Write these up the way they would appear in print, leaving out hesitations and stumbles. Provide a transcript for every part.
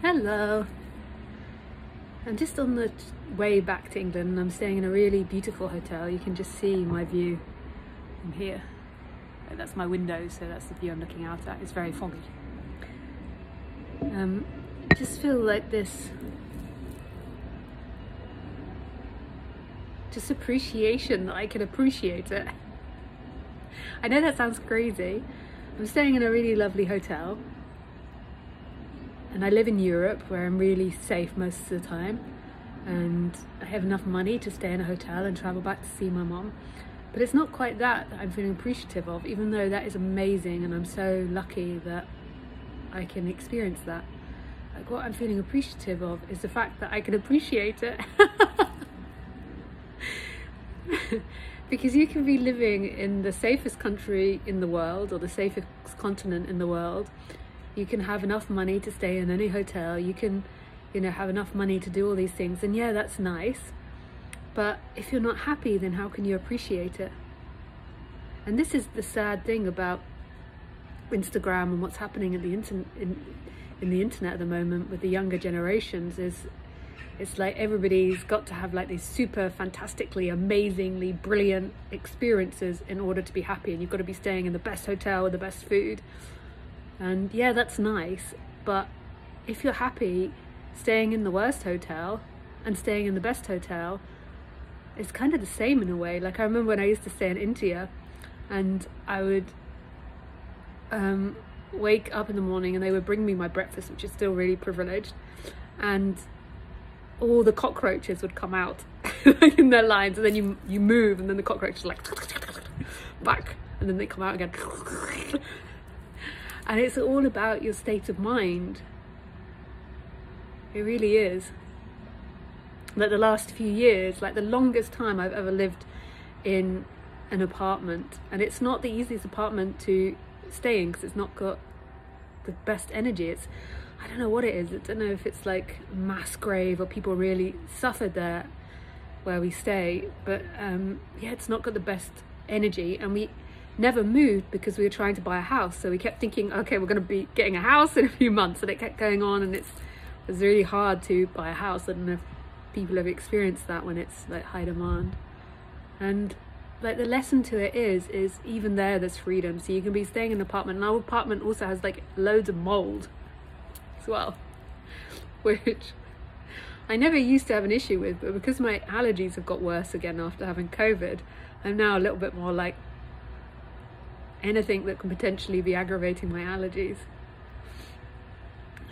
Hello. I'm just on the way back to England and I'm staying in a really beautiful hotel. You can just see my view from here. That's my window, so that's the view I'm looking out at. It's very foggy. I just feel like this just appreciation that I can appreciate it. I know that sounds crazy. I'm staying in a really lovely hotel. And I live in Europe where I'm really safe most of the time, and I have enough money to stay in a hotel and travel back to see my mom. But it's not quite that I'm feeling appreciative of, even though that is amazing and I'm so lucky that I can experience that. Like, what I'm feeling appreciative of is the fact that I can appreciate it. Because you can be living in the safest country in the world, or the safest continent in the world. You can have enough money to stay in any hotel. You can, have enough money to do all these things. And yeah, that's nice. But if you're not happy, then how can you appreciate it? And this is the sad thing about Instagram and what's happening at the in the internet at the moment with the younger generations is it's like everybody's got to have like these super fantastically, amazingly brilliant experiences in order to be happy. And you've got to be staying in the best hotel with the best food. And yeah, that's nice, but if you're happy staying in the worst hotel and staying in the best hotel, it's kind of the same in a way. Like, I remember when I used to stay in India, and I would wake up in the morning and they would bring me my breakfast, which is still really privileged, and all the cockroaches would come out in their lines, and then you move, and then the cockroaches are like back, and then they come out again. And it's all about your state of mind. It really is. Like, the last few years, like the longest time I've ever lived in an apartment, and it's not the easiest apartment to stay in because it's not got the best energy. I don't know what it is. I don't know if it's like mass grave or people really suffered there where we stay, but yeah, it's not got the best energy. And we never moved because we were trying to buy a house, so we kept thinking, okay, we're going to be getting a house in a few months, and it kept going on, and it was really hard to buy a house. I don't know if people have experienced that when it's like high demand. And like, the lesson to it is even there's freedom. So you can be staying in an apartment, and our apartment also has like loads of mold as well, which I never used to have an issue with, but because my allergies have got worse again after having COVID, I'm now a little bit more like, anything that can potentially be aggravating my allergies.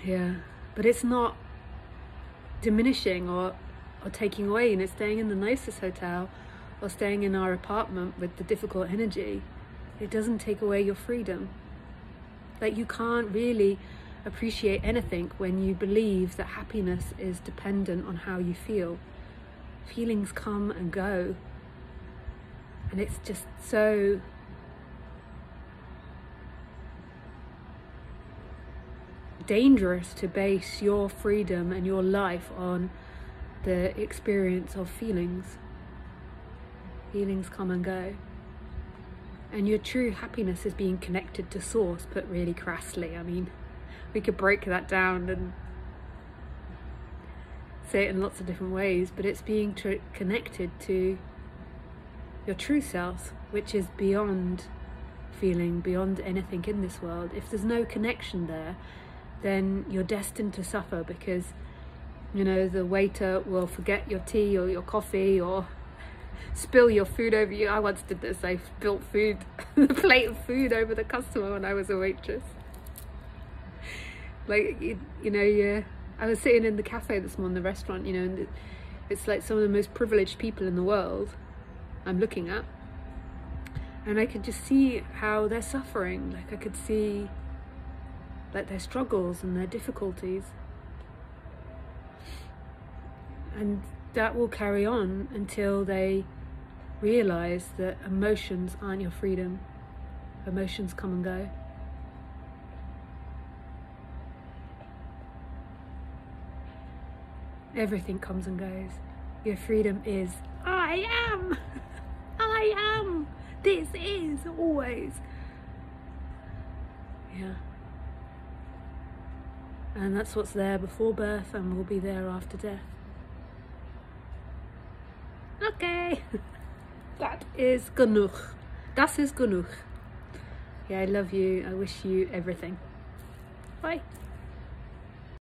Yeah, but it's not diminishing or taking away, staying in the nicest hotel or staying in our apartment with the difficult energy, it doesn't take away your freedom. Like, you can't really appreciate anything when you believe that happiness is dependent on how you feel. Feelings come and go, and it's just so dangerous to base your freedom and your life on the experience of feelings. Feelings come and go, and your true happiness is being connected to source, put really crassly. I mean, we could break that down and say it in lots of different ways, but it's being connected to your true self, which is beyond feeling, beyond anything in this world. If there's no connection there, then you're destined to suffer, because the waiter will forget your tea or your coffee, or spill your food over you. I once did this. I spilled food, the plate of food over the customer when I was a waitress. Like, I was sitting in the cafe this morning, the restaurant, and it's like some of the most privileged people in the world I'm looking at, and I could just see how they're suffering. Like, I could see like their struggles and their difficulties, and that will carry on until they realize that emotions aren't your freedom. Emotions come and go. Everything comes and goes. Your freedom is I am. This is always. Yeah. And that's what's there before birth and will be there after death. Okay. That is genug. Das ist genug. Yeah, I love you. I wish you everything. Bye.